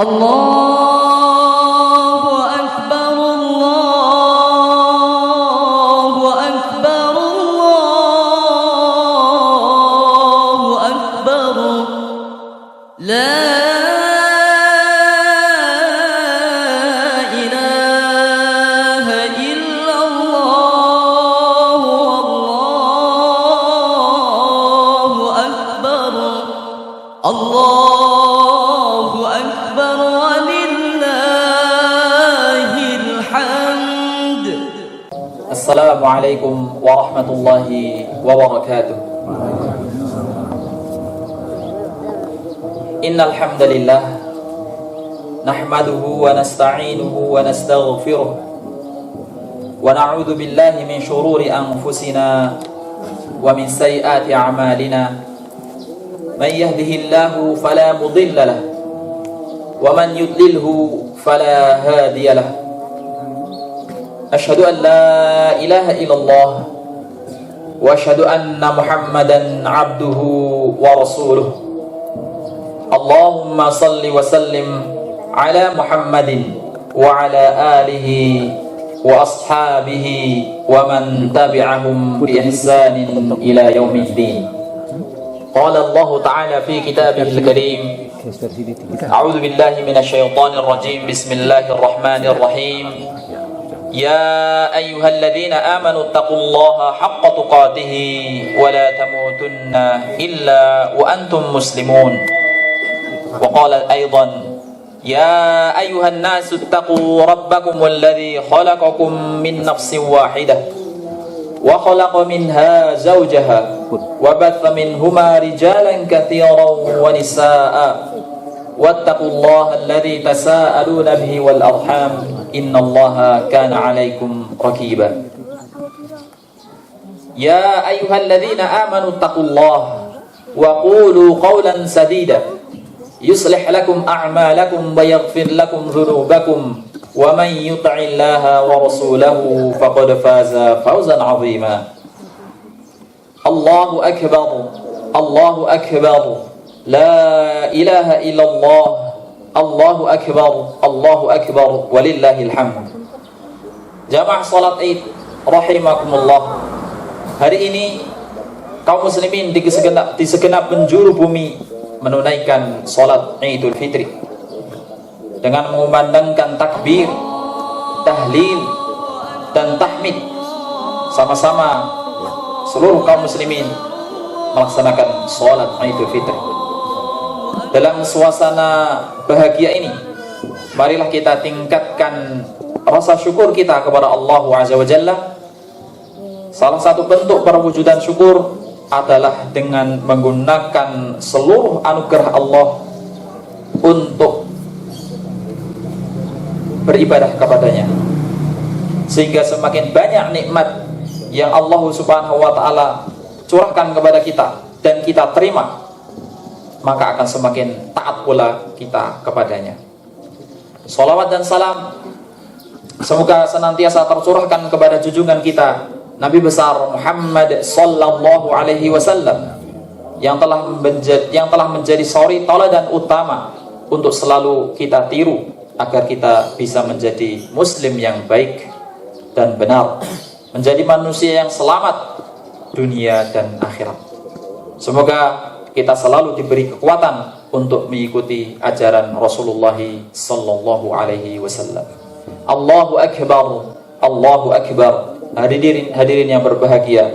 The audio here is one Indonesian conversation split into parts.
Allahu Akbar, Allahu Akbar, Allahu Akbar. La ilaha illallah, Allahu Akbar. Allahu Akbar walillahil hamd. Assalamualaikum warahmatullahi wabarakatuh. Innal hamdalillah nahmaduhu wa nasta'inuhu wa nastaghfiruh wa na'udzu billahi min shururi anfusina wa min sayyiati a'malina. Man yahdihillahu fala mudilla lahu wa man yudlilhu fala hadiya lahu. Asyhadu an la ilaha illallah wa asyhadu anna Muhammadan abduhu wa rasuluh. Allahumma salli wa sallim ala Muhammadin wa ala alihi wa ashabihi wa man tabi'ahum bi ihsanin ila yaumiddin. Qala Allah Ta'ala fi kitabihil karim. A'udzu billahi minasy syaithanir rajim. Bismillahirrahmanir rahim. Ya ayyuhalladzina amanu taqullaha haqqa tuqatih wa la tamutunna illa wa antum muslimun. Wa qala aidan ya ayyuhan nasu taqu rabbakum alladzi khalaqakum min nafsin wahidah wa khalaqa minha zawjaha wa batha minhuma rijalan katsiran wa nisaa'a wattaqullaha alladzi tasaaluna bihi wal arham innallaha kana 'alaikum raqiba. Ya ayyuhalladzina amanu taqullaha wa qulu qawlan sadida yuslih lakum a'malakum wa yaghfir lakum dhunubakum wa man yuti'illaha wa rasulahu faqad faza fawzan 'azima. Allahu akbar, Allahu akbar, la ilaha illallah, Allahu akbar, Allahu akbar, walillahil hamd. Jamaah salat Id rahimakumullah. Hari ini kaum muslimin di segenap penjuru bumi menunaikan salat Idul Fitri dengan mengumandangkan takbir, tahlil dan tahmid. Sama-sama seluruh kaum muslimin melaksanakan salat Idul Fitri. Dalam suasana bahagia ini, marilah kita tingkatkan rasa syukur kita kepada Allah Azza wa Jalla. Salah satu bentuk perwujudan syukur adalah dengan menggunakan seluruh anugerah Allah untuk beribadah kepadanya, sehingga semakin banyak nikmat yang Allah Subhanahu wa ta'ala curahkan kepada kita dan kita terima, maka akan semakin taat pula kita kepadanya. Salawat dan salam semoga senantiasa tercurahkan kepada junjungan kita Nabi besar Muhammad sallallahu alaihi wasallam yang telah menjadi suri tauladan utama untuk selalu kita tiru agar kita bisa menjadi muslim yang baik dan benar, menjadi manusia yang selamat dunia dan akhirat. Semoga kita selalu diberi kekuatan untuk mengikuti ajaran Rasulullah sallallahu alaihi wasallam. Allahu akbar, Allahu akbar. Hadirin yang berbahagia,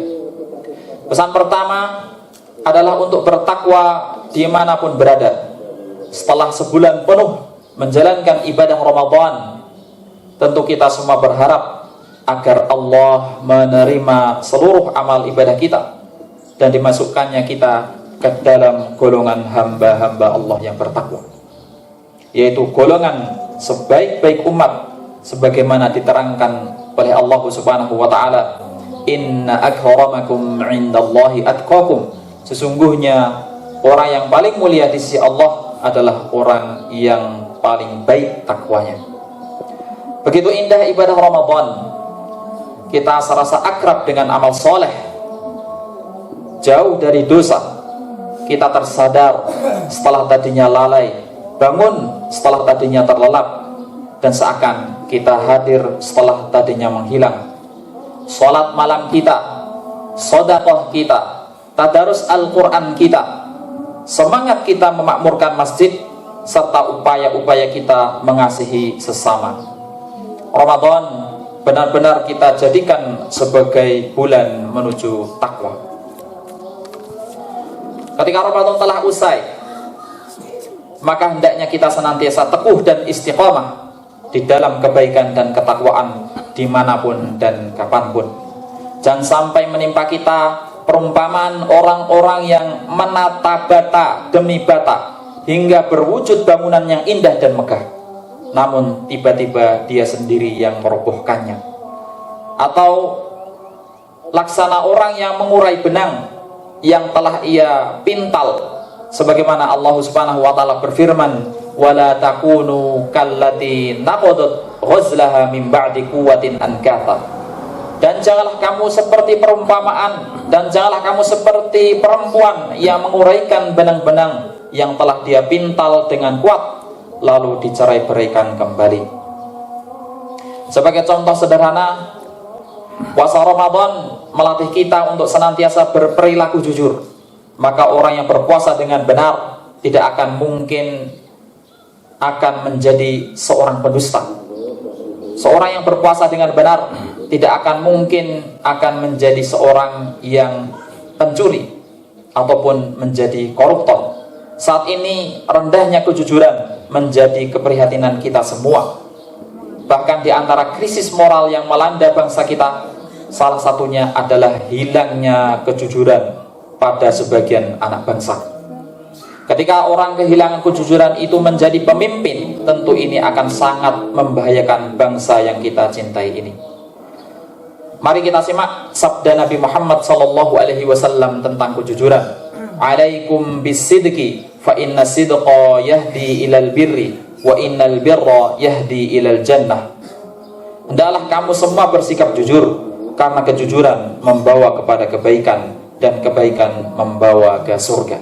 pesan pertama adalah untuk bertakwa dimanapun berada. Setelah sebulan penuh menjalankan ibadah Ramadan, tentu kita semua berharap agar Allah menerima seluruh amal ibadah kita dan dimasukkannya kita ke dalam golongan hamba-hamba Allah yang bertakwa, yaitu golongan sebaik-baik umat sebagaimana diterangkan oleh Allah Subhanahu wa ta'ala, inna akramakum indallahi atqakum. Sesungguhnya orang yang paling mulia di sisi Allah adalah orang yang paling baik takwanya. Begitu indah ibadah Ramadan, kita serasa akrab dengan amal soleh, jauh dari dosa. Kita tersadar setelah tadinya lalai, bangun setelah tadinya terlelap dan seakan kita hadir setelah tadinya menghilang. Salat malam kita, sedekah kita, tadarus Al-Quran kita, semangat kita memakmurkan masjid, serta upaya-upaya kita mengasihi sesama. Ramadan benar-benar kita jadikan sebagai bulan menuju takwa. Ketika Ramadan telah usai, maka hendaknya kita senantiasa teguh dan istiqamah di dalam kebaikan dan ketakwaan dimanapun dan kapanpun. Jangan sampai menimpa kita perumpamaan orang-orang yang menata bata demi bata hingga berwujud bangunan yang indah dan megah, namun tiba-tiba dia sendiri yang merobohkannya. Atau laksana orang yang mengurai benang yang telah ia pintal, sebagaimana Allah Subhanahu wa taala berfirman, wala takunu kallati naqadat ghazlaha min ba'di quwwatin ankatha. Dan janganlah kamu seperti perumpamaan, dan janganlah kamu seperti perempuan yang menguraikan benang-benang yang telah dia pintal dengan kuat lalu dicerai-beraikan kembali. Sebagai contoh sederhana, puasa Ramadan melatih kita untuk senantiasa berperilaku jujur. Maka orang yang berpuasa dengan benar tidak akan mungkin akan menjadi seorang pendusta. Seorang yang berpuasa dengan benar tidak akan mungkin akan menjadi seorang yang pencuri ataupun menjadi koruptor. Saat ini rendahnya kejujuran menjadi keprihatinan kita semua. Bahkan di antara krisis moral yang melanda bangsa kita, salah satunya adalah hilangnya kejujuran pada sebagian anak bangsa. Ketika orang kehilangan kejujuran itu menjadi pemimpin, tentu ini akan sangat membahayakan bangsa yang kita cintai ini. Mari kita simak sabda Nabi Muhammad SAW tentang kejujuran. Alaikum bisidqi fa inna sidqa yahdi ilal birri wa innal birra yahdi ilal jannah. Hendaklah kamu semua bersikap jujur, karena kejujuran membawa kepada kebaikan dan kebaikan membawa ke surga.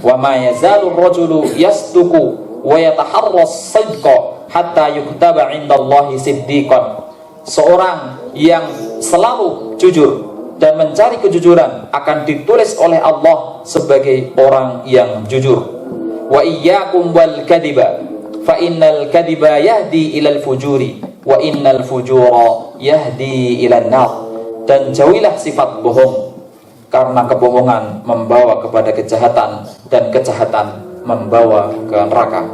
Wa ma yazalu ar-rajulu yasduqu wa yataharras sidqa hatta yuktaba 'indallahi siddiqan. Seorang yang selalu jujur dan mencari kejujuran akan ditulis oleh Allah sebagai orang yang jujur. Wa iyyakum wal kadiba fa innal kadiba yahdi ilal fujuri wa innal fujura yahdi ilan nar. Dan jauhilah sifat bohong, karena kebohongan membawa kepada kejahatan dan kejahatan membawa ke neraka.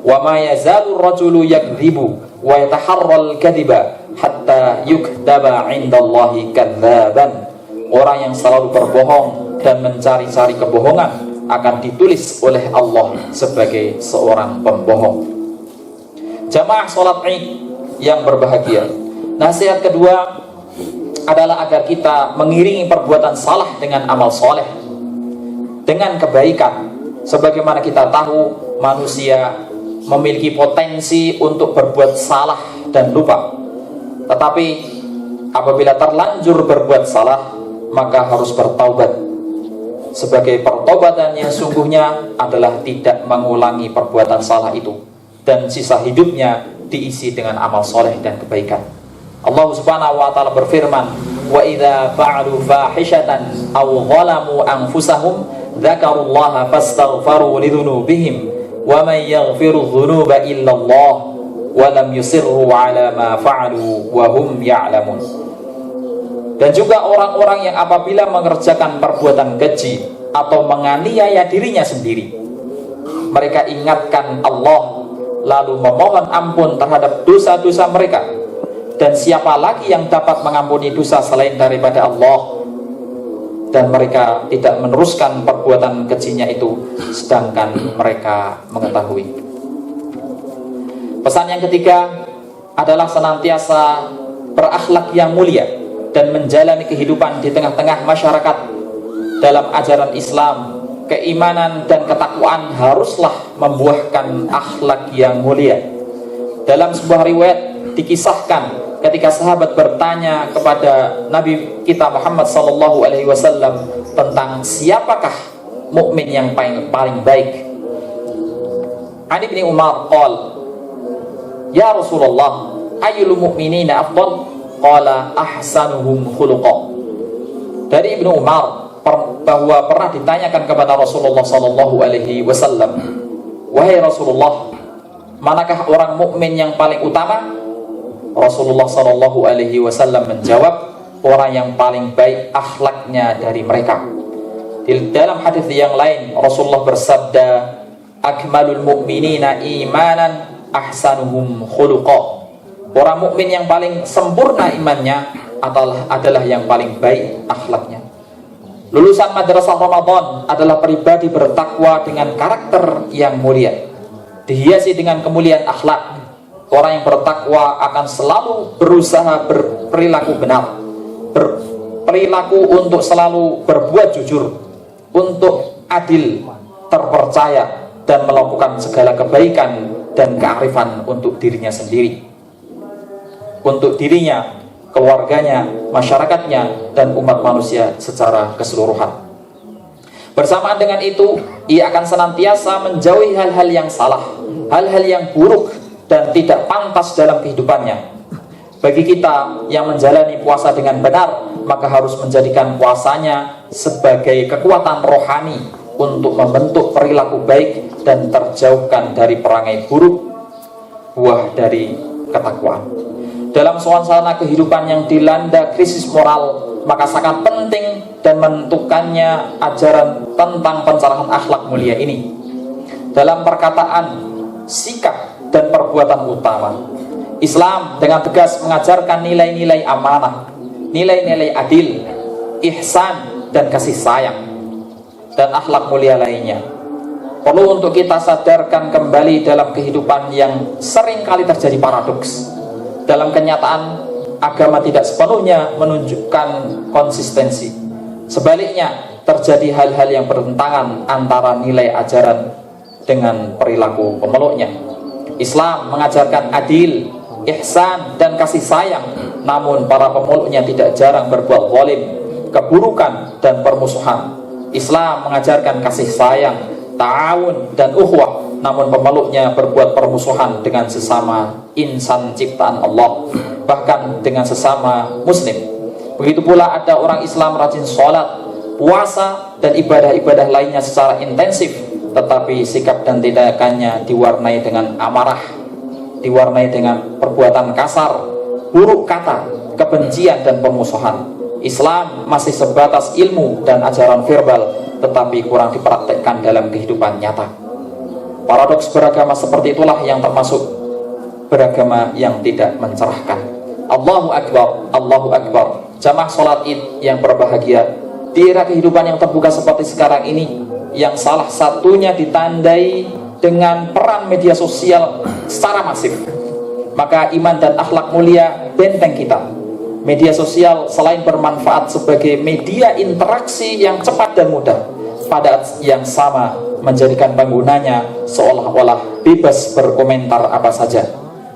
Wa ma yazalu ar-rajulu yakdzibu wa yataharral kadiba hatta yuktaba 'indallahi kadzaban. Orang yang selalu berbohong dan mencari-cari kebohongan akan ditulis oleh Allah sebagai seorang pembohong. Jamaah salat Id yang berbahagia, nasihat kedua adalah agar kita mengiringi perbuatan salah dengan amal soleh, dengan kebaikan. Sebagaimana kita tahu, manusia memiliki potensi untuk berbuat salah dan lupa. Tetapi apabila terlanjur berbuat salah, maka harus bertaubat. Sebagai pertobatan yang sungguhnya adalah tidak mengulangi perbuatan salah itu, dan sisa hidupnya diisi dengan amal soleh dan kebaikan. Allah Subhanahu wa taala berfirman, "Wa idza fa'alu fahishatan aw zalamu anfusahum dzakarullaha fastaghfaru lidzunubihim wa may yaghfiru dzunuba illa Allah wa lam yusirru 'ala ma fa'alu wa hum ya'lamun." Dan juga orang-orang yang apabila mengerjakan perbuatan keji atau menganiaya dirinya sendiri, mereka ingatkan Allah lalu memohon ampun terhadap dosa-dosa mereka. Dan siapa lagi yang dapat mengampuni dosa selain daripada Allah? Dan mereka tidak meneruskan perbuatan kejinya itu, sedangkan mereka mengetahui. Pesan yang ketiga adalah senantiasa berakhlak yang mulia dan menjalani kehidupan di tengah-tengah masyarakat. Dalam ajaran Islam, keimanan dan ketakwaan haruslah membuahkan akhlak yang mulia. Dalam sebuah riwayat dikisahkan ketika sahabat bertanya kepada Nabi kita Muhammad SAW tentang siapakah mukmin yang paling baik, maka Nabi SAW bersabda, "Man ahsana ilaikum wa lam yaruddu ilaikum, faqad aflaha." Siapakah mukmin yang paling baik? Maka Nabi SAW bersabda, "Man ahsana ilaikum wa lam yaruddu ilaikum, faqad aflaha." Siapakah mukmin yang paling baik? Maka Nabi SAW bersabda, "Man ahsana ilaikum wa lam yaruddu ilaikum, faqad aflaha." An Ibnu Umar qala, ya Rasulullah, ayyul mu'minina afdal? Qala ahsanuhum khuluqa. Dari Ibnu Umar bahwa pernah ditanyakan kepada Rasulullah sallallahu alaihi wasallam, wahai Rasulullah, manakah orang mukmin yang paling utama? Rasulullah sallallahu alaihi wasallam menjawab, orang yang paling baik akhlaknya dari mereka. Di dalam hadis yang lain Rasulullah bersabda, akmalul mu'minina imanan ahsanuhum khuluqa. Orang mukmin yang paling sempurna imannya adalah yang paling baik akhlaknya. Lulusan madrasah Ramadan adalah pribadi bertakwa dengan karakter yang mulia, dihiasi dengan kemuliaan akhlak. Orang yang bertakwa akan selalu berusaha berperilaku benar, berperilaku untuk selalu berbuat jujur, untuk adil, terpercaya, dan melakukan segala kebaikan dan kearifan untuk dirinya sendiri, untuk dirinya, keluarganya, masyarakatnya, dan umat manusia secara keseluruhan. Bersamaan dengan itu, ia akan senantiasa menjauhi hal-hal yang salah, hal-hal yang buruk dan tidak pantas dalam kehidupannya. Bagi kita yang menjalani puasa dengan benar, maka harus menjadikan puasanya sebagai kekuatan rohani untuk membentuk perilaku baik dan terjauhkan dari perangai buruk, buah dari ketakwaan. Dalam suasana kehidupan yang dilanda krisis moral, maka sangat penting dan menentukannya ajaran tentang pencerahan akhlak mulia ini. Dalam perkataan, sikap, dan perbuatan utama, Islam dengan tegas mengajarkan nilai-nilai amanah, nilai-nilai adil, ihsan, dan kasih sayang, dan akhlak mulia lainnya. Perlu untuk kita sadarkan kembali dalam kehidupan yang sering kali terjadi paradoks. Dalam kenyataan, agama tidak sepenuhnya menunjukkan konsistensi. Sebaliknya, terjadi hal-hal yang bertentangan antara nilai ajaran dengan perilaku pemeluknya. Islam mengajarkan adil, ihsan, dan kasih sayang, namun para pemeluknya tidak jarang berbuat zalim, keburukan, dan permusuhan. Islam mengajarkan kasih sayang, ta'awun, dan ukhuwah, namun pemeluknya berbuat permusuhan dengan sesama insan ciptaan Allah, bahkan dengan sesama muslim. Begitu pula ada orang Islam rajin sholat, puasa, dan ibadah-ibadah lainnya secara intensif, tetapi sikap dan tindakannya diwarnai dengan amarah, diwarnai dengan perbuatan kasar, buruk kata, kebencian, dan pemusuhan. Islam masih sebatas ilmu dan ajaran verbal, tetapi kurang dipraktekkan dalam kehidupan nyata. Paradoks beragama seperti itulah yang termasuk beragama yang tidak mencerahkan. Allahu Akbar, Allahu Akbar. Jamaah sholat id yang berbahagia, di era kehidupan yang terbuka seperti sekarang ini, yang salah satunya ditandai dengan peran media sosial secara masif, maka iman dan akhlak mulia benteng kita. Media sosial selain bermanfaat sebagai media interaksi yang cepat dan mudah, pada yang sama menjadikan penggunanya seolah-olah bebas berkomentar apa saja.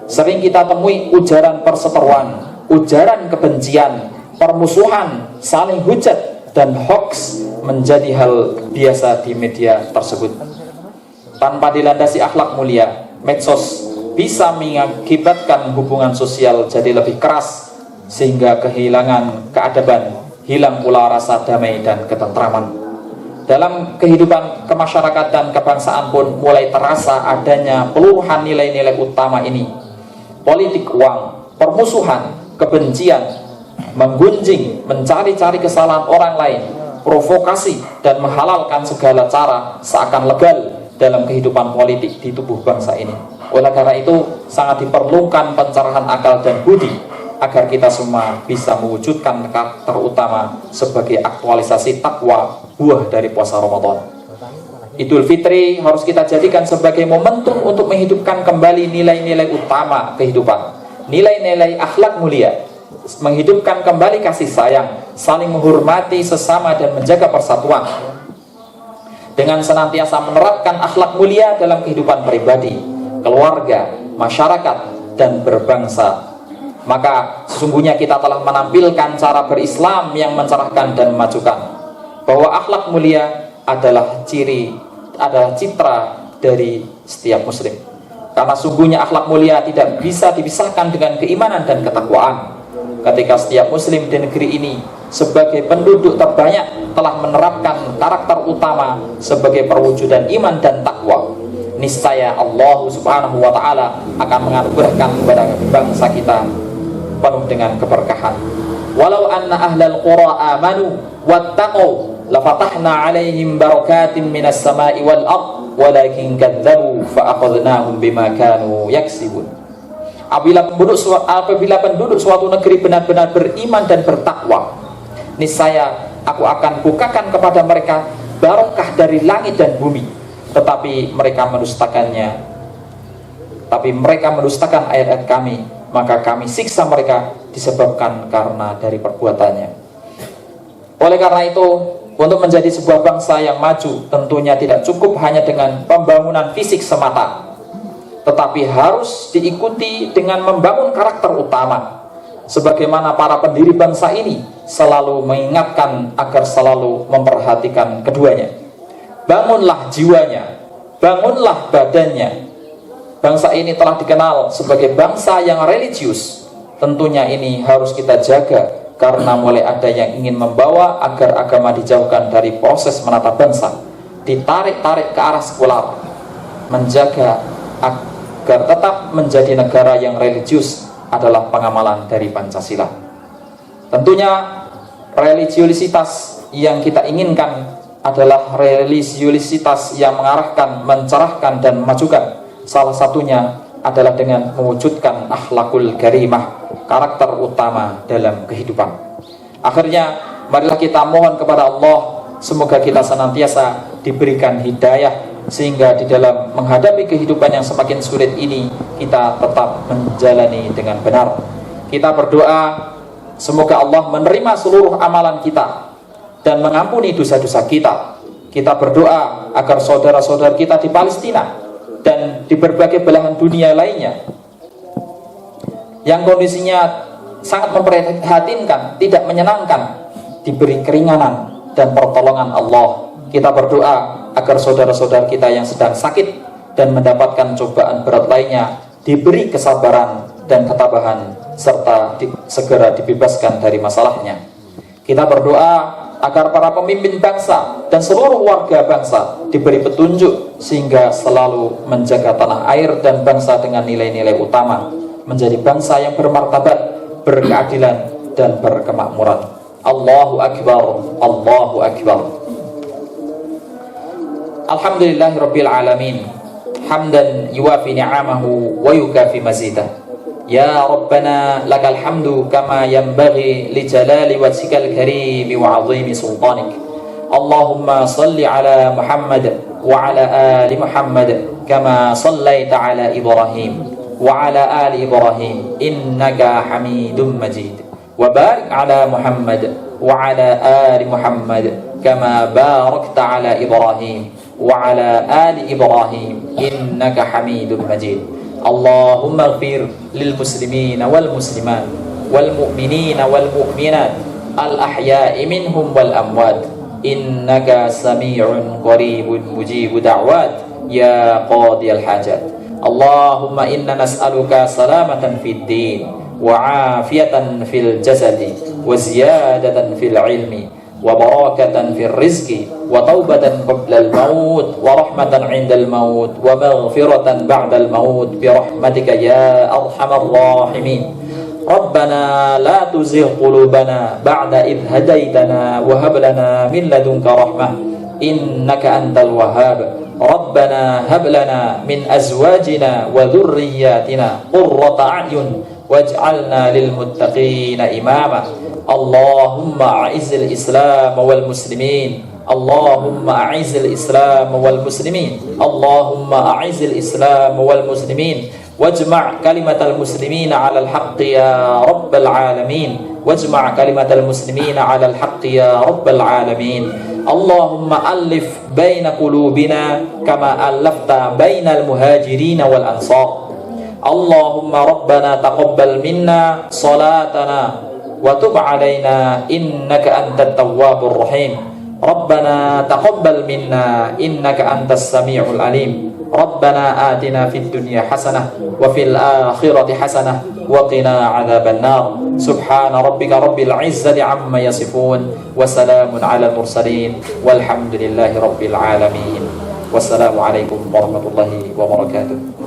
Sering kita temui ujaran perseteruan, ujaran kebencian, permusuhan, saling hujat, dan hoax menjadi hal biasa di media tersebut. Tanpa dilandasi akhlak mulia, medsos bisa mengakibatkan hubungan sosial jadi lebih keras, sehingga kehilangan keadaban, hilang pula rasa damai dan ketentraman. Dalam kehidupan kemasyarakatan dan kebangsaan pun mulai terasa adanya peluruhan nilai-nilai utama ini. Politik uang, permusuhan, kebencian, menggunjing, mencari-cari kesalahan orang lain, provokasi, dan menghalalkan segala cara seakan legal dalam kehidupan politik di tubuh bangsa ini. Oleh karena itu, sangat diperlukan pencerahan akal dan budi agar kita semua bisa mewujudkan karakter utama sebagai aktualisasi takwa, buah dari puasa Ramadan. Idul Fitri harus kita jadikan sebagai momentum untuk menghidupkan kembali nilai-nilai utama kehidupan, nilai-nilai akhlak mulia, menghidupkan kembali kasih sayang, saling menghormati sesama, dan menjaga persatuan. Dengan senantiasa menerapkan akhlak mulia dalam kehidupan pribadi, keluarga, masyarakat, dan berbangsa, maka sesungguhnya kita telah menampilkan cara berislam yang mencerahkan dan memajukan. Bahwa akhlak mulia adalah citra dari setiap muslim. Karena sungguhnya akhlak mulia tidak bisa dipisahkan dengan keimanan dan ketakwaan. Ketika setiap muslim di negeri ini sebagai penduduk terbanyak telah menerapkan karakter utama sebagai perwujudan iman dan takwa, niscaya Allah Subhanahu wa taala akan menganugerahkan kepada bangsa kita penuh dengan keberkahan. Walau anna ahlal qura amanu wattaqau lafatahna 'alaihim barakatin minas sama'i wal ardh walakin kadzdzabu fa akhadnahum bima kanu yaksibun. Apabila penduduk suatu negeri benar-benar beriman dan bertakwa, niscaya aku akan bukakan kepada mereka barokah dari langit dan bumi. Tetapi mereka mendustakannya. Tapi mereka mendustakan ayat-ayat kami, maka kami siksa mereka disebabkan karena dari perbuatannya. Oleh karena itu, untuk menjadi sebuah bangsa yang maju, tentunya tidak cukup hanya dengan pembangunan fisik semata, tetapi harus diikuti dengan membangun karakter utama. Sebagaimana para pendiri bangsa ini selalu mengingatkan agar selalu memperhatikan keduanya. Bangunlah jiwanya, bangunlah badannya. Bangsa ini telah dikenal sebagai bangsa yang religius. Tentunya ini harus kita jaga, karena mulai ada yang ingin membawa agar agama dijauhkan dari proses menata bangsa, ditarik-tarik ke arah sekular, menjaga agar tetap menjadi negara yang religius adalah pengamalan dari Pancasila. Tentunya religiusitas yang kita inginkan adalah religiusitas yang mengarahkan, mencerahkan dan memajukan. Salah satunya adalah dengan mewujudkan akhlakul karimah, karakter utama dalam kehidupan. Akhirnya, marilah kita mohon kepada Allah, semoga kita senantiasa diberikan hidayah, sehingga di dalam menghadapi kehidupan yang semakin sulit ini, kita tetap menjalani dengan benar. Kita berdoa, semoga Allah menerima seluruh amalan kita dan mengampuni dosa-dosa kita. Kita berdoa agar saudara-saudara kita di Palestina dan di berbagai belahan dunia lainnya yang kondisinya sangat memprihatinkan, tidak menyenangkan, diberi keringanan dan pertolongan Allah. Kita berdoa agar saudara-saudara kita yang sedang sakit dan mendapatkan cobaan berat lainnya diberi kesabaran dan ketabahan, serta segera dibebaskan dari masalahnya. Kita berdoa agar para pemimpin bangsa dan seluruh warga bangsa diberi petunjuk sehingga selalu menjaga tanah air dan bangsa dengan nilai-nilai utama, menjadi bangsa yang bermartabat, berkeadilan dan berkemakmuran. Allahu Akbar, Allahu Akbar. Alhamdulillahirabbil alamin, hamdan yuwafi ni'amahu wa yukafi mazidah. Ya Rabbana lakal hamdu kama yanbaghi li jalali wajhikal karim wa 'azimi sultanik. Allahumma salli ala Muhammad wa ala ali Muhammad kama sallaita ala Ibrahim wa ala ali Ibrahim innaka Hamidum Majid. Wa barik ala Muhammad wa ala ali Muhammad kama barakta ala Ibrahim wa ala ali Ibrahim innaka Hamidum Majid. Allahumma ighfir lil muslimin wal muslimat wal mu'minin wal mu'minat al ahya'i minhum wal amwat innaka sami'un qaribun mujibu da'wat ya qadiyal hajat. Allahumma inna nas'aluka salamatan fid din wa afiyatan fil jasadi wa ziyadatan fil ilmi wa barakatan fil rizqi wa taubatan qabla al-maut wa rahmatan 'inda al-maut wa maghfiratan ba'da al-maut bi rahmatika ya arhamar rahimin. Rabbana la tuzigh qulubana ba'da idh hadaytana wa hab lana min ladunka rahmah innaka antal wahhab. Rabbana hab lana min azwajina wa dhurriyyatina qurrata a'yun waj'alna lil muttaqina imama. Allahumma a'izzil Islam wal muslimin. Allahumma a'izzil Islam wal muslimin. Allahumma a'izzil Islam wal muslimin. Wajma' kalimatal muslimin 'alal haqqi ya rabbal alamin. Wajma' kalimatal muslimin 'alal haqqi ya rabbal alamin. Allahumma alif baina qulubina kama allafta bainal muhajirin wal ansar. Allahumma rabbana taqabbal minna salatana wa tub alaina innaka antat tawwabur rahim. Rabbana taqabbal minna innaka antas sami'ul alim. Rabbana atina fid dunya hasanah wa fil akhirati hasanah wa qina adzaban nar. Subhana rabbika rabbil izzati amma yasifun wa salamun alal mursalin walhamdulillahi rabbil alamin. Wassalamualaikum warahmatullahi wabarakatuh.